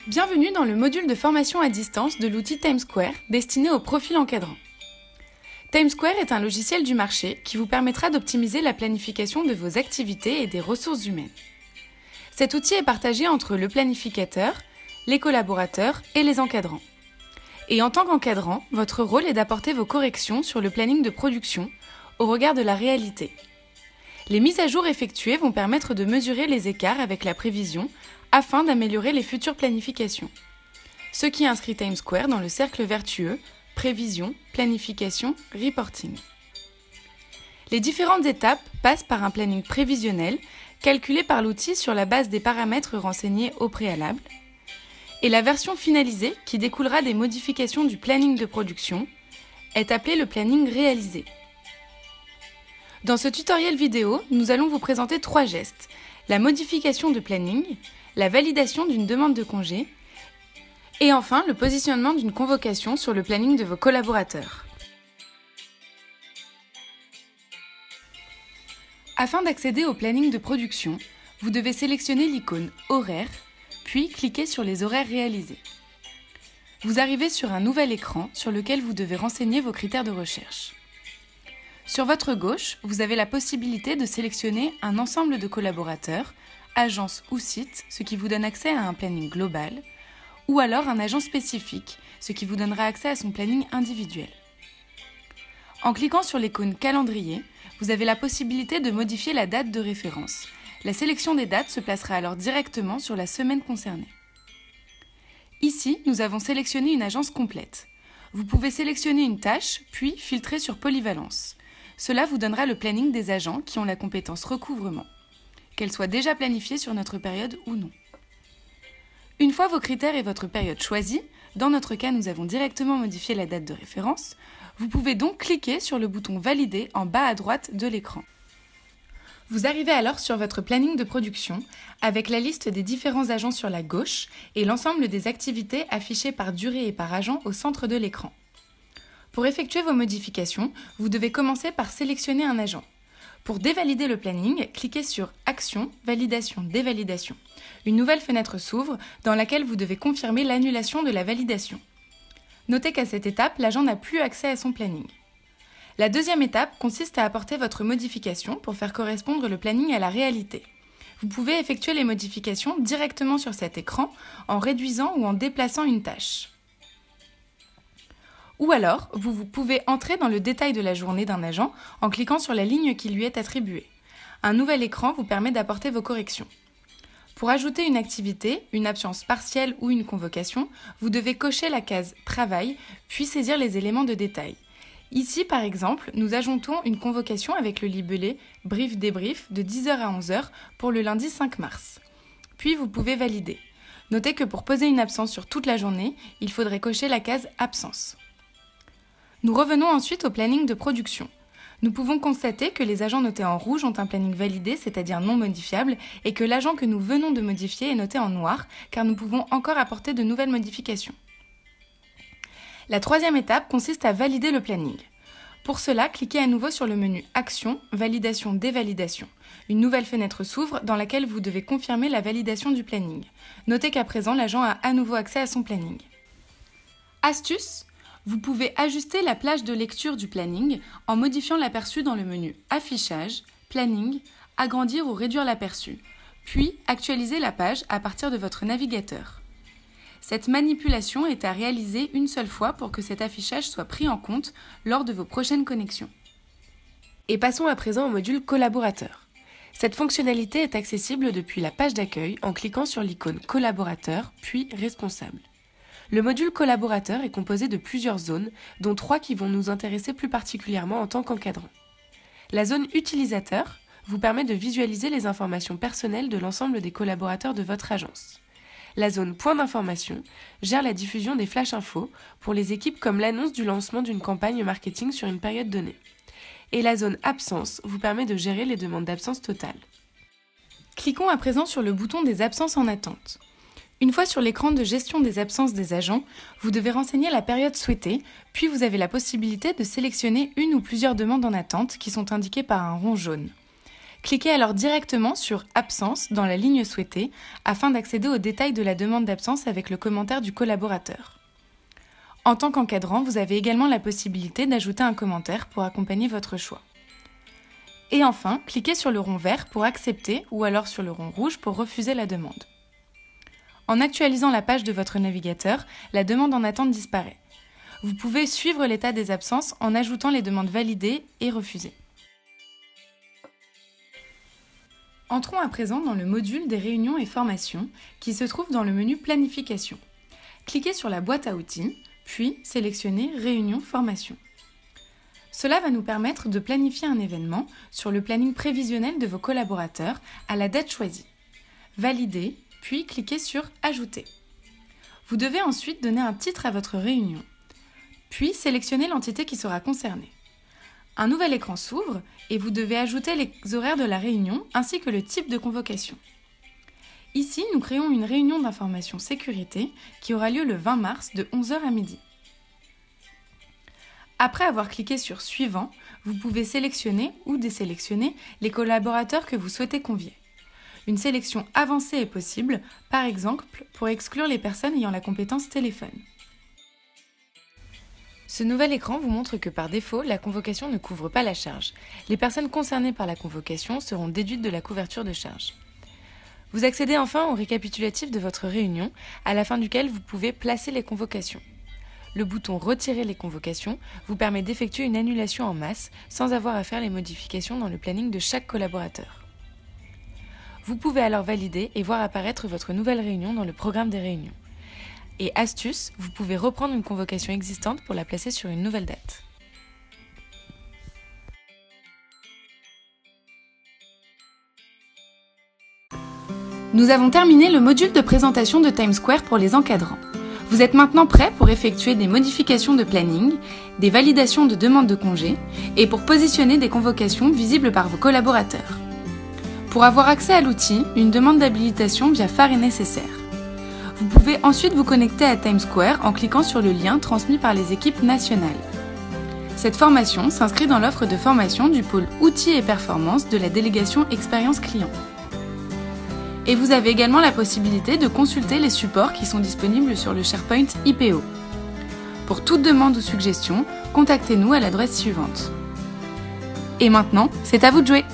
Bienvenue dans le module de formation à distance de l'outil TimeSquare destiné au profil encadrant. TimeSquare est un logiciel du marché qui vous permettra d'optimiser la planification de vos activités et des ressources humaines. Cet outil est partagé entre le planificateur, les collaborateurs et les encadrants. Et en tant qu'encadrant, votre rôle est d'apporter vos corrections sur le planning de production au regard de la réalité. Les mises à jour effectuées vont permettre de mesurer les écarts avec la prévision afin d'améliorer les futures planifications. Ce qui inscrit TimeSquare dans le cercle vertueux prévision, planification, reporting. Les différentes étapes passent par un planning prévisionnel calculé par l'outil sur la base des paramètres renseignés au préalable et la version finalisée qui découlera des modifications du planning de production est appelée le planning réalisé. Dans ce tutoriel vidéo, nous allons vous présenter 3 gestes, la modification de planning, la validation d'une demande de congé et enfin le positionnement d'une convocation sur le planning de vos collaborateurs. Afin d'accéder au planning de production, vous devez sélectionner l'icône Horaires, puis cliquer sur les horaires réalisés. Vous arrivez sur un nouvel écran sur lequel vous devez renseigner vos critères de recherche. Sur votre gauche, vous avez la possibilité de sélectionner un ensemble de collaborateurs, agences ou sites, ce qui vous donne accès à un planning global, ou alors un agent spécifique, ce qui vous donnera accès à son planning individuel. En cliquant sur l'icône Calendrier, vous avez la possibilité de modifier la date de référence. La sélection des dates se placera alors directement sur la semaine concernée. Ici, nous avons sélectionné une agence complète. Vous pouvez sélectionner une tâche, puis filtrer sur polyvalence. Cela vous donnera le planning des agents qui ont la compétence recouvrement, qu'elle soit déjà planifiée sur notre période ou non. Une fois vos critères et votre période choisis, dans notre cas nous avons directement modifié la date de référence, vous pouvez donc cliquer sur le bouton Valider en bas à droite de l'écran. Vous arrivez alors sur votre planning de production avec la liste des différents agents sur la gauche et l'ensemble des activités affichées par durée et par agent au centre de l'écran. Pour effectuer vos modifications, vous devez commencer par sélectionner un agent. Pour dévalider le planning, cliquez sur Action, Validation, Dévalidation. Une nouvelle fenêtre s'ouvre dans laquelle vous devez confirmer l'annulation de la validation. Notez qu'à cette étape, l'agent n'a plus accès à son planning. La deuxième étape consiste à apporter votre modification pour faire correspondre le planning à la réalité. Vous pouvez effectuer les modifications directement sur cet écran en réduisant ou en déplaçant une tâche. Ou alors, vous pouvez entrer dans le détail de la journée d'un agent en cliquant sur la ligne qui lui est attribuée. Un nouvel écran vous permet d'apporter vos corrections. Pour ajouter une activité, une absence partielle ou une convocation, vous devez cocher la case « Travail » puis saisir les éléments de détail. Ici, par exemple, nous ajoutons une convocation avec le libellé « Brief débrief » de 10h à 11h pour le lundi 5 mars. Puis vous pouvez valider. Notez que pour poser une absence sur toute la journée, il faudrait cocher la case « Absence ». Nous revenons ensuite au planning de production. Nous pouvons constater que les agents notés en rouge ont un planning validé, c'est-à-dire non modifiable, et que l'agent que nous venons de modifier est noté en noir, car nous pouvons encore apporter de nouvelles modifications. La troisième étape consiste à valider le planning. Pour cela, cliquez à nouveau sur le menu Action, Validation, Dévalidation. Une nouvelle fenêtre s'ouvre dans laquelle vous devez confirmer la validation du planning. Notez qu'à présent, l'agent a à nouveau accès à son planning. Astuce : vous pouvez ajuster la plage de lecture du planning en modifiant l'aperçu dans le menu Affichage, Planning, Agrandir ou réduire l'aperçu, puis actualiser la page à partir de votre navigateur. Cette manipulation est à réaliser une seule fois pour que cet affichage soit pris en compte lors de vos prochaines connexions. Et passons à présent au module Collaborateur. Cette fonctionnalité est accessible depuis la page d'accueil en cliquant sur l'icône Collaborateur puis Responsable. Le module collaborateur est composé de plusieurs zones, dont 3 qui vont nous intéresser plus particulièrement en tant qu'encadrant. La zone utilisateur vous permet de visualiser les informations personnelles de l'ensemble des collaborateurs de votre agence. La zone point d'information gère la diffusion des flash infos pour les équipes comme l'annonce du lancement d'une campagne marketing sur une période donnée. Et la zone absence vous permet de gérer les demandes d'absence totale. Cliquons à présent sur le bouton des absences en attente. Une fois sur l'écran de gestion des absences des agents, vous devez renseigner la période souhaitée, puis vous avez la possibilité de sélectionner une ou plusieurs demandes en attente qui sont indiquées par un rond jaune. Cliquez alors directement sur « Absence » dans la ligne souhaitée afin d'accéder aux détails de la demande d'absence avec le commentaire du collaborateur. En tant qu'encadrant, vous avez également la possibilité d'ajouter un commentaire pour accompagner votre choix. Et enfin, cliquez sur le rond vert pour accepter ou alors sur le rond rouge pour refuser la demande. En actualisant la page de votre navigateur, la demande en attente disparaît. Vous pouvez suivre l'état des absences en ajoutant les demandes validées et refusées. Entrons à présent dans le module des réunions et formations qui se trouve dans le menu Planification. Cliquez sur la boîte à outils, puis sélectionnez Réunion Formation. Cela va nous permettre de planifier un événement sur le planning prévisionnel de vos collaborateurs à la date choisie. Validez, puis cliquez sur Ajouter. Vous devez ensuite donner un titre à votre réunion, puis sélectionner l'entité qui sera concernée. Un nouvel écran s'ouvre et vous devez ajouter les horaires de la réunion ainsi que le type de convocation. Ici, nous créons une réunion d'information sécurité qui aura lieu le 20 mars de 11h à midi. Après avoir cliqué sur Suivant, vous pouvez sélectionner ou désélectionner les collaborateurs que vous souhaitez convier. Une sélection avancée est possible, par exemple pour exclure les personnes ayant la compétence téléphone. Ce nouvel écran vous montre que par défaut, la convocation ne couvre pas la charge. Les personnes concernées par la convocation seront déduites de la couverture de charge. Vous accédez enfin au récapitulatif de votre réunion, à la fin duquel vous pouvez placer les convocations. Le bouton « Retirer les convocations » vous permet d'effectuer une annulation en masse sans avoir à faire les modifications dans le planning de chaque collaborateur. Vous pouvez alors valider et voir apparaître votre nouvelle réunion dans le programme des réunions. Et astuce, vous pouvez reprendre une convocation existante pour la placer sur une nouvelle date. Nous avons terminé le module de présentation de TimesSquare pour les encadrants. Vous êtes maintenant prêts pour effectuer des modifications de planning, des validations de demandes de congés et pour positionner des convocations visibles par vos collaborateurs. Pour avoir accès à l'outil, une demande d'habilitation via phare est nécessaire. Vous pouvez ensuite vous connecter à TimesSquare en cliquant sur le lien transmis par les équipes nationales. Cette formation s'inscrit dans l'offre de formation du pôle Outils et Performance de la délégation Expérience Client. Et vous avez également la possibilité de consulter les supports qui sont disponibles sur le SharePoint IPO. Pour toute demande ou suggestion, contactez-nous à l'adresse suivante. Et maintenant, c'est à vous de jouer!